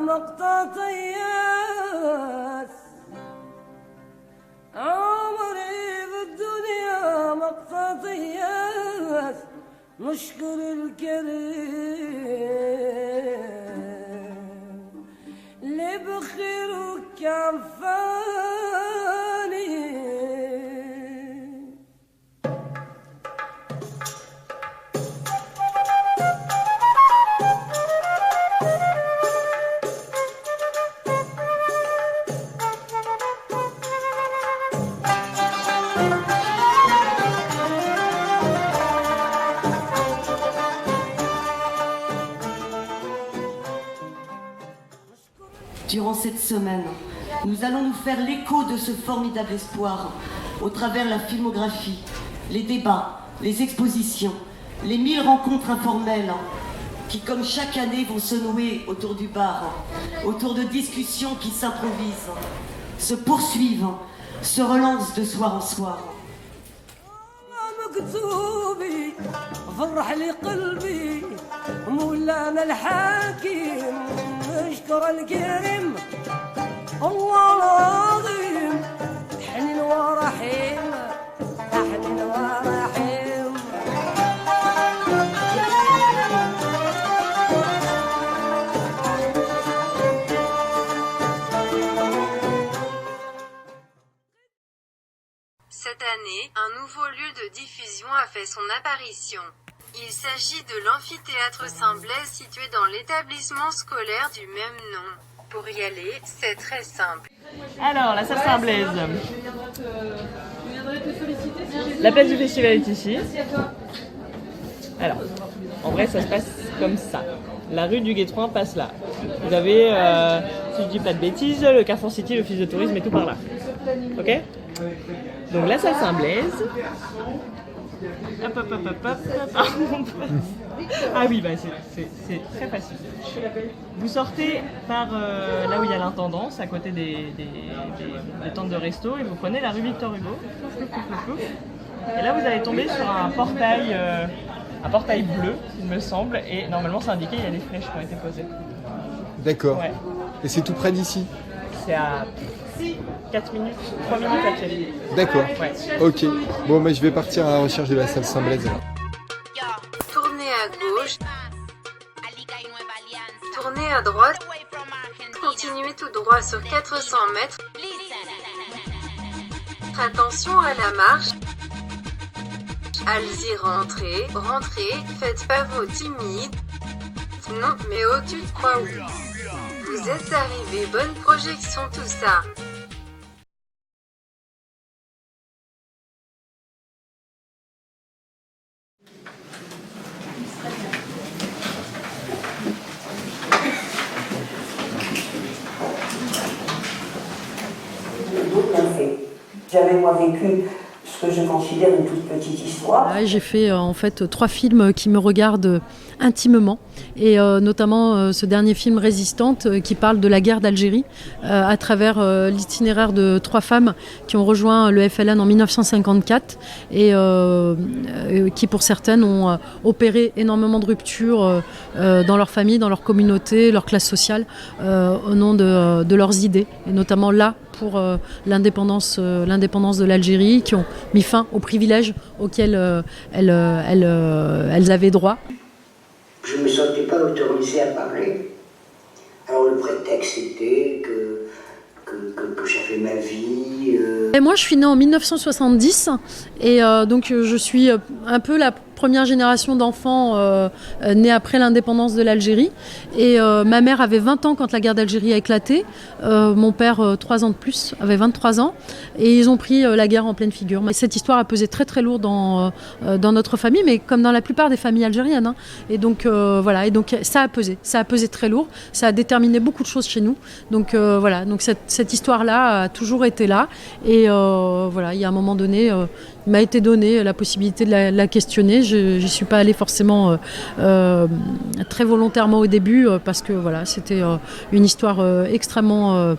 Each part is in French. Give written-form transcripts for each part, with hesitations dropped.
مقطعيات عمري بالدنيا مقطعيات نشكر الكريم اللي بخير وكفاني. Durant cette semaine, nous allons nous faire l'écho de ce formidable espoir au travers la filmographie, les débats, les expositions, les 1000 rencontres informelles qui, comme chaque année, vont se nouer autour du bar, autour de discussions qui s'improvisent, se poursuivent, se relancent de soir en soir. فرح لي قلبي مولانا الحكيم نشكر الكريم الله العظيم حنين ورحيم حنين ورحيم. Cette année, un nouveau lieu de diffusion a fait son apparition. Il s'agit de l'amphithéâtre Saint-Blaise situé dans l'établissement scolaire du même nom. Pour y aller, c'est très simple. Alors, la salle Saint-Blaise. La place du festival est ici. Alors, en vrai, ça se passe comme ça. La rue du Guétrouin passe là. Vous avez, si je dis pas de bêtises, le Carrefour City, l'office de tourisme et tout par là. Ok ? Donc la salle Saint-Blaise. Hop, hop, hop, hop, hop. Ah oui, bah c'est très facile. Vous sortez par là où il y a l'intendance, à côté des tentes de resto, et vous prenez la rue Victor Hugo. Et là, vous allez tomber sur un portail bleu, il me semble, et normalement c'est indiqué, il y a des flèches qui ont été posées. D'accord. Ouais. Et c'est tout près d'ici ? C'est à 4 minutes, 3 minutes à pied. D'accord. Ouais. Ok. Bon, mais je vais partir à la recherche de la salle Saint-Blaise. Tournez à gauche. Tournez à droite. Continuez tout droit sur 400 mètres. Attention à la marche. Allez-y, rentrez, faites pas vos timides. Non, mais oh, tu te crois où? Vous êtes arrivés, bonne projection, tout ça. J'avais moi vécu ce que je considère une toute petite histoire. J'ai fait en fait 3 films qui me regardent intimement et notamment ce dernier film Résistante qui parle de la guerre d'Algérie à travers l'itinéraire de 3 femmes qui ont rejoint le FLN en 1954 et qui pour certaines ont opéré énormément de ruptures dans leur famille, dans leur communauté, leur classe sociale au nom de leurs idées et notamment là pour l'indépendance de l'Algérie, qui ont mis fin aux privilèges auxquels elles avaient droit. Je ne me sentais pas autorisée à parler. Alors le prétexte était que j'avais ma vie. Et moi je suis née en 1970 et donc je suis un peu la première génération d'enfants nés après l'indépendance de l'Algérie. Et ma mère avait 20 ans quand la guerre d'Algérie a éclaté. Mon père, 3 ans de plus, avait 23 ans. Et ils ont pris la guerre en pleine figure. Cette histoire a pesé très très lourd dans notre famille, mais comme dans la plupart des familles algériennes. Hein. Et donc voilà, et donc ça a pesé très lourd. Ça a déterminé beaucoup de choses chez nous. Donc voilà, donc cette histoire-là a toujours été là. Et voilà, il y a un moment donné, il m'a été donné la possibilité de la questionner. Je n'y suis pas allée forcément très volontairement au début parce que voilà, c'était une histoire extrêmement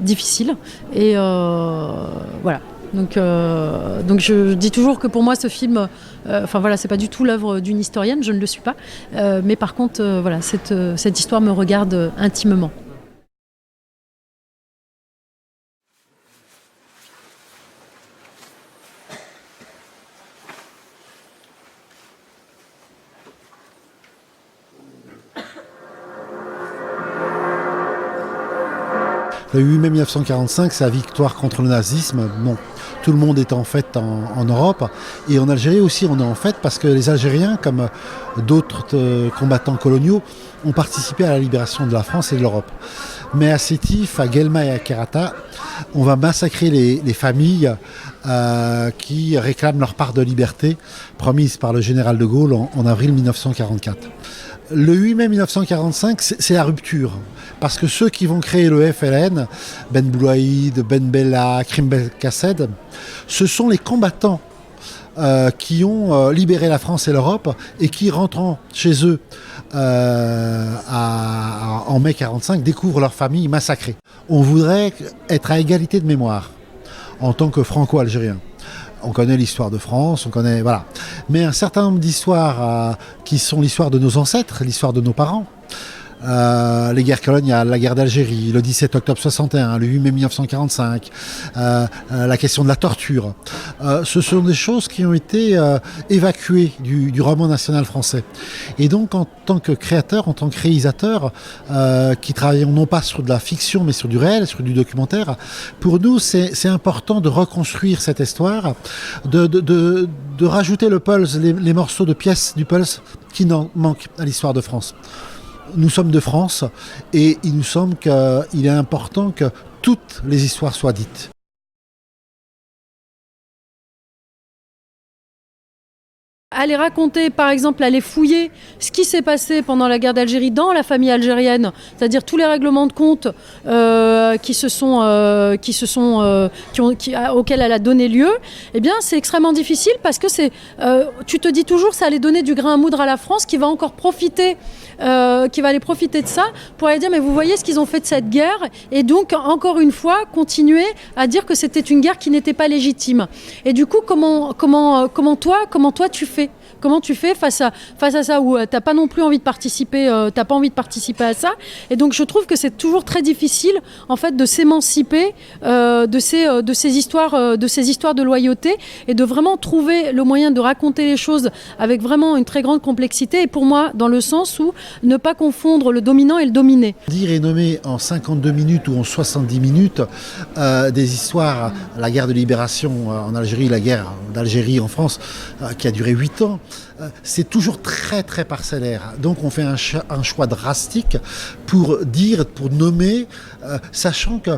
difficile. Et voilà. Donc je dis toujours que pour moi ce film, enfin voilà, c'est pas du tout l'œuvre d'une historienne, je ne le suis pas. Mais par contre, voilà, cette histoire me regarde intimement. Le 8 mai 1945, c'est la victoire contre le nazisme. Non, tout le monde est en fête en Europe. Et en Algérie aussi, on est en fête parce que les Algériens, comme d'autres combattants coloniaux, ont participé à la libération de la France et de l'Europe. Mais à Sétif, à Guelma et à Kerata, on va massacrer les familles qui réclament leur part de liberté promise par le général de Gaulle en avril 1944. Le 8 mai 1945, c'est la rupture. Parce que ceux qui vont créer le FLN, Ben Bouaïd, Ben Bella, Krim Belkaced, ce sont les combattants qui ont libéré la France et l'Europe et qui, rentrant chez eux en mai 1945, découvrent leur famille massacrée. On voudrait être à égalité de mémoire en tant que franco-algérien. On connaît l'histoire de France, on connaît, voilà. Mais un certain nombre d'histoires qui sont l'histoire de nos ancêtres, l'histoire de nos parents, les guerres coloniales, la guerre d'Algérie, le 17 octobre 61, le 8 mai 1945, la question de la torture. Ce sont des choses qui ont été évacuées du roman national français. Et donc, en tant que créateur, en tant que réalisateur, qui travaillons non pas sur de la fiction, mais sur du réel, sur du documentaire, pour nous, c'est important de reconstruire cette histoire, de rajouter le pulse, les morceaux de pièces du pulse qui manquent à l'histoire de France. Nous sommes de France et il nous semble qu'il est important que toutes les histoires soient dites. Aller raconter, par exemple, aller fouiller ce qui s'est passé pendant la guerre d'Algérie dans la famille algérienne, c'est-à-dire tous les règlements de compte auxquels elle a donné lieu, eh bien, c'est extrêmement difficile parce que tu te dis toujours ça allait donner du grain à moudre à la France qui va encore profiter, qui va aller profiter de ça pour aller dire mais vous voyez ce qu'ils ont fait de cette guerre et donc encore une fois continuer à dire que c'était une guerre qui n'était pas légitime. Et du coup, comment toi tu fais? Comment tu fais face à ça où t'as pas non plus envie de participer, t'as pas envie de participer à ça. Et donc je trouve que c'est toujours très difficile en fait de s'émanciper de ces histoires de loyauté et de vraiment trouver le moyen de raconter les choses avec vraiment une très grande complexité. Et pour moi, dans le sens où ne pas confondre le dominant et le dominé. Dire et nommer en 52 minutes ou en 70 minutes des histoires, la guerre de libération en Algérie, la guerre d'Algérie en France, qui a duré 8 ans, c'est toujours très très parcellaire. Donc on fait un choix drastique pour dire, pour nommer, sachant que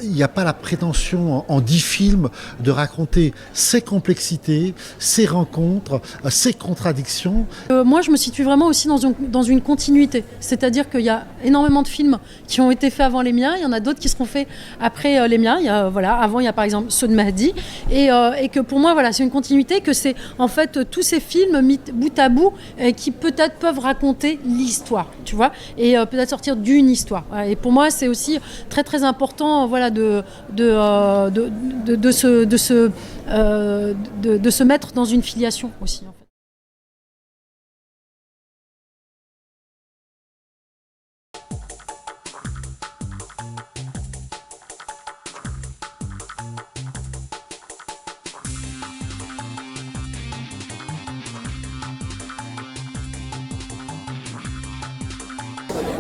il n'y a pas la prétention en 10 films de raconter ces complexités, ces rencontres, ces contradictions. Moi, je me situe vraiment aussi dans une continuité. C'est-à-dire qu'il y a énormément de films qui ont été faits avant les miens. Il y en a d'autres qui seront faits après les miens. Avant, il y a par exemple ceux de Mahdi. Et que pour moi, voilà, c'est une continuité, que c'est en fait tous ces films mis bout à bout qui peut-être peuvent raconter l'histoire, tu vois, et peut-être sortir d'une histoire. Et pour moi, c'est aussi très très important, voilà, de se mettre dans une filiation aussi, en fait.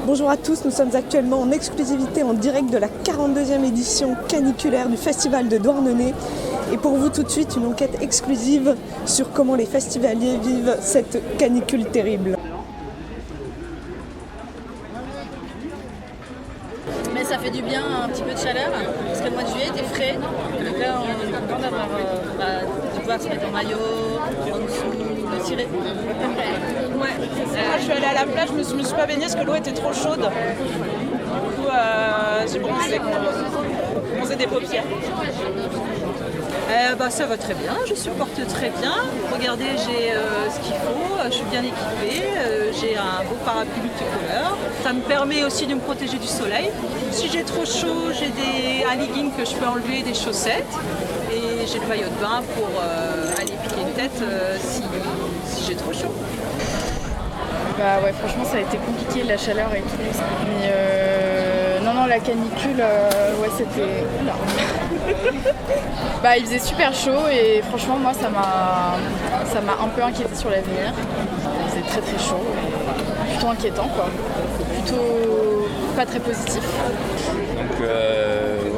Bonjour à tous, nous sommes actuellement en exclusivité en direct de la 42e édition caniculaire du Festival de Douarnenez. Et pour vous tout de suite, une enquête exclusive sur comment les festivaliers vivent cette canicule terrible. Mais ça fait du bien, un petit peu de chaleur, parce que le mois de juillet était frais. Donc là, on est content de pouvoir se mettre en maillot, en dessous, de tirer. Ouais, moi je suis allée à la plage, je me suis pas baignée parce que l'eau était trop chaude. Du coup, j'ai bronzé des paupières. Ça va très bien, je supporte très bien. Regardez, j'ai ce qu'il faut, je suis bien équipée, j'ai un beau parapluie multicolore. Ça me permet aussi de me protéger du soleil. Si j'ai trop chaud, j'ai un legging que je peux enlever, des chaussettes. Et j'ai le maillot de bain pour aller piquer une tête si j'ai trop chaud. Bah ouais, franchement ça a été compliqué, la chaleur et tout. Mais non, la canicule, ouais c'était... Oula. Bah il faisait super chaud et franchement moi ça m'a un peu inquiété sur l'avenir. Il faisait très très chaud et je suis plutôt inquiétant, quoi. Plutôt pas très positif. Donc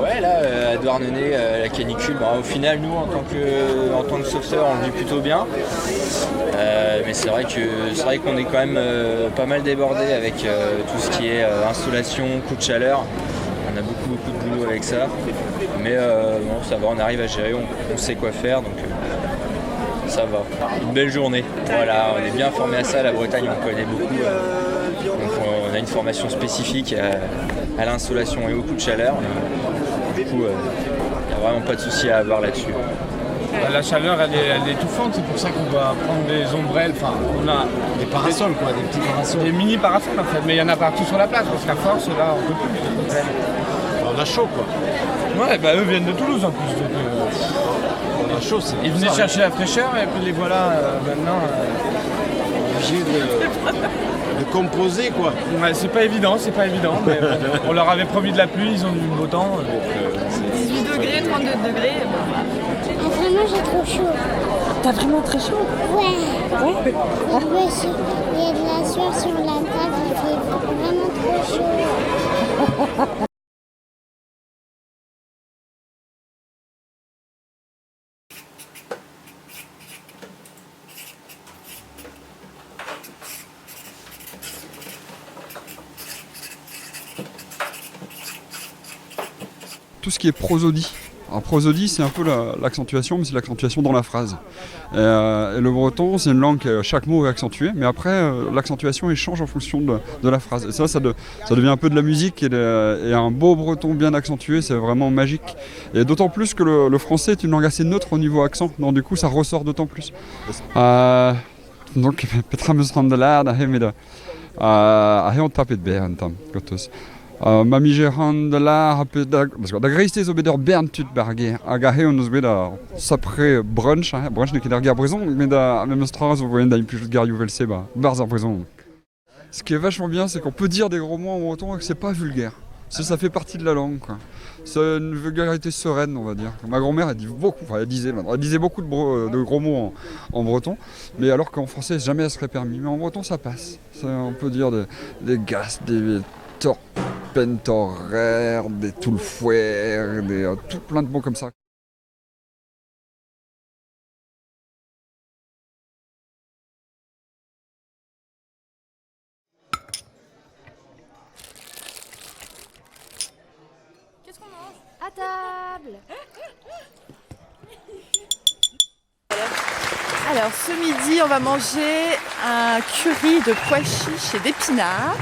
ouais, là à Douarnenez, la canicule, au final nous en tant que sauveteurs on le vit plutôt bien. Mais c'est vrai qu'on est quand même pas mal débordé avec tout ce qui est installation, coup de chaleur. On a beaucoup de boulot avec ça. Mais bon, ça va, on arrive à gérer, on sait quoi faire, donc ça va. Une belle journée. Voilà, on est bien formé à ça, la Bretagne on connaît beaucoup. Donc on a une formation spécifique à l'insolation et au coup de chaleur. Du coup, il n'y a vraiment pas de souci à avoir là-dessus. La chaleur, elle est étouffante, c'est pour ça qu'on doit prendre des ombrelles. Enfin, on a des parasols, quoi, des petits parasols. Des mini parasols en fait, mais il y en a partout sur la plage, parce qu'à force, là, on peut plus. On a chaud, quoi. Ouais, eux viennent de Toulouse en plus. Donc, on a chaud, c'est ils venaient chercher la fraîcheur et puis les voilà maintenant. Obligés de composer, quoi. Ouais, c'est pas évident, mais bon, on leur avait promis de la pluie, ils ont eu le beau temps. 18 degrés, 32 degrés. Vraiment, j'ai trop chaud. T'as vraiment très chaud? Ouais. Il y a de la sueur sur la table, il fait vraiment trop chaud. Tout ce qui est prosodie. Alors prosodie, c'est un peu l'accentuation, mais c'est l'accentuation dans la phrase. Et le breton, c'est une langue où chaque mot est accentué, mais après, l'accentuation elle change en fonction de la phrase. Et ça devient un peu de la musique, et un beau breton bien accentué, c'est vraiment magique. Et d'autant plus que le français est une langue assez neutre au niveau accent, donc du coup, ça ressort d'autant plus. Donc, Petra Musrandela, on tapet bien, Mamigerandela, da greiste zo beder bern tut berge, hag a he on eus bet sapre brunch ne ket ar gar brezon, mais même stras vous voyez da impujut gar youvel seba, barz ar brezon. Ce qui est vachement bien, c'est qu'on peut dire des gros mots en breton et que c'est pas vulgaire. Ça fait partie de la langue, quoi. C'est une vulgarité sereine, on va dire. Ma grand-mère, elle disait beaucoup de gros mots en breton, mais alors qu'en français, jamais elle serait permis. Mais en breton, ça passe. On peut dire des gasses, des torpenthoraires, des toulfouères, tout plein de mots comme ça. Qu'est-ce qu'on mange? À table. Alors ce midi, on va manger un curry de pois chiches et d'épinards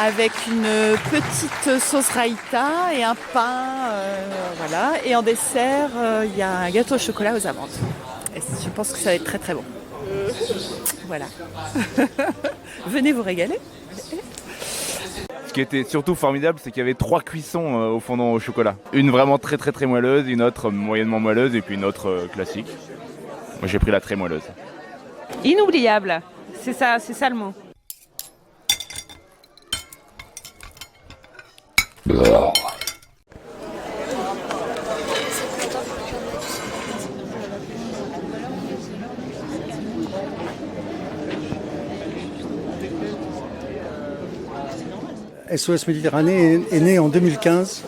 avec une petite sauce raïta et un pain, voilà. Et en dessert, il y a un gâteau au chocolat aux amandes. Et je pense que ça va être très très bon. Voilà. Venez vous régaler. Ce qui était surtout formidable, c'est qu'il y avait 3 cuissons au fondant au chocolat. Une vraiment très très très moelleuse, une autre moyennement moelleuse et puis une autre classique. Moi j'ai pris la très moelleuse. Inoubliable, c'est ça le mot. SOS Méditerranée est né en 2015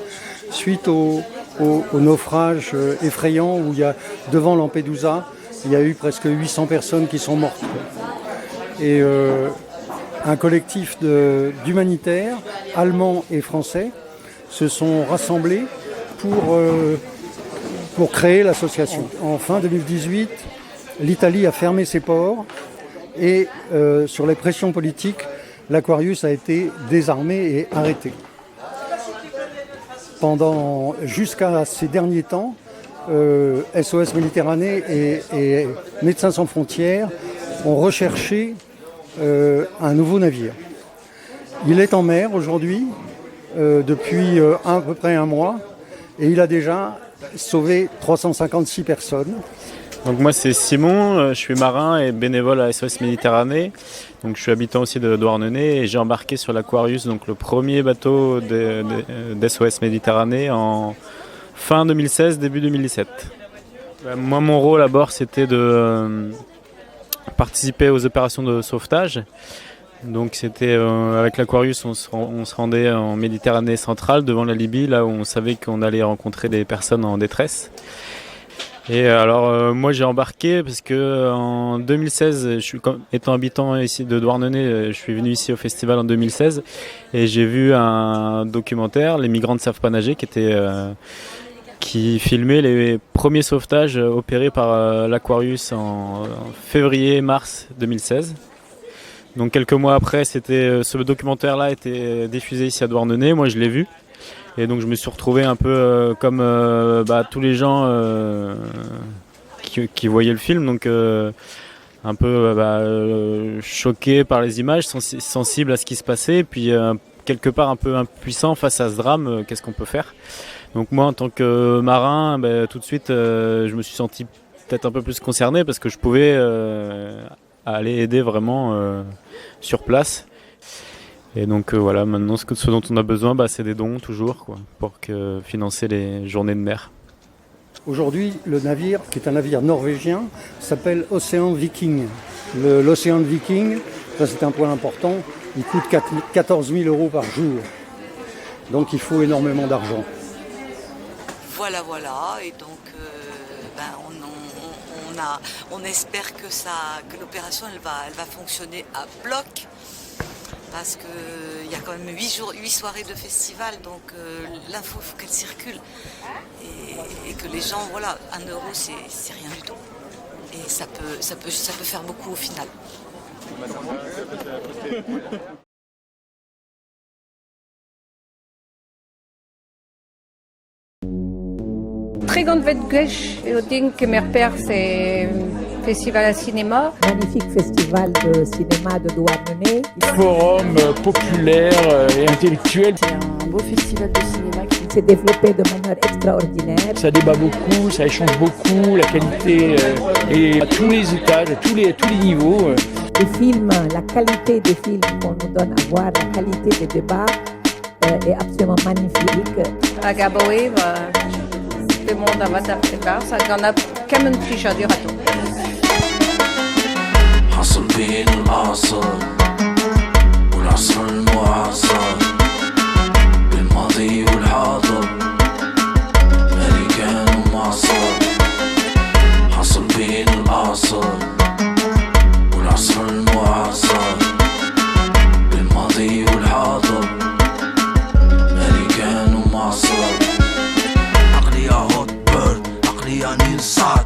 suite au naufrage effrayant où il y a, devant Lampedusa, il y a eu presque 800 personnes qui sont mortes. Et un collectif d'humanitaires, allemands et français, se sont rassemblés pour créer l'association. En fin 2018, l'Italie a fermé ses ports et sur les pressions politiques, l'Aquarius a été désarmé et arrêté. Jusqu'à ces derniers temps, SOS Méditerranée et Médecins sans frontières ont recherché un nouveau navire. Il est en mer aujourd'hui depuis à peu près un mois et il a déjà sauvé 356 personnes. Donc moi c'est Simon, je suis marin et bénévole à SOS Méditerranée. Donc je suis habitant aussi de Douarnenez et j'ai embarqué sur l'Aquarius, donc le premier bateau d'SOS Méditerranée en fin 2016, début 2017. Moi mon rôle à bord c'était de participer aux opérations de sauvetage Donc c'était avec l'Aquarius, on se rendait en Méditerranée centrale devant la Libye, là où on savait qu'on allait rencontrer des personnes en détresse. Et alors moi j'ai embarqué parce que en 2016, étant habitant ici de Douarnenez, je suis venu ici au festival en 2016 et j'ai vu un documentaire, Les migrants ne savent pas nager, qui filmait les premiers sauvetages opérés par l'Aquarius en février-mars 2016. Donc quelques mois après, ce documentaire-là a été diffusé ici à Douarnenez, moi je l'ai vu. Et donc je me suis retrouvé un peu comme tous les gens qui voyaient le film, donc un peu choqué par les images, sensible à ce qui se passait, et puis quelque part un peu impuissant face à ce drame, qu'est-ce qu'on peut faire. Donc moi en tant que marin, tout de suite je me suis senti peut-être un peu plus concerné parce que je pouvais aller aider vraiment sur place. Et donc voilà, maintenant ce dont on a besoin, c'est des dons toujours pour financer les journées de mer. Aujourd'hui, le navire, qui est un navire norvégien, s'appelle Ocean Viking. L'Ocean Viking, ça c'est un point important, il coûte 14 000 € par jour. Donc il faut énormément d'argent. Voilà, et donc on espère que l'opération elle va fonctionner à bloc. Parce qu'il y a quand même 8 soirées de festival, donc l'info, il faut qu'elle circule. Et que les gens, voilà, 1 € c'est rien du tout. Et ça peut faire beaucoup au final. Très grande Wettgleich, je dis que mes repères c'est festival à cinéma. Magnifique festival de cinéma de Douarnenez. Forum populaire et intellectuel. C'est un beau festival de cinéma qui s'est développé de manière extraordinaire. Ça débat beaucoup, ça échange beaucoup, la qualité est à tous les étages, à tous les niveaux. Les films, la qualité des films qu'on nous donne à voir, la qualité des débats est absolument magnifique. À Gaboé, le monde va s'apprêter, ça en a quand même plus cher du râteau. حصل بين الأعصر والعصر المعاصر بالماضي والحاضر مالي كان ومعصر حصل بين الأعصر والعصر المعاصر بالماضي والحاضر مالي كان ومعصر عقلي يا هوت بيرد عقلي يا نيل صار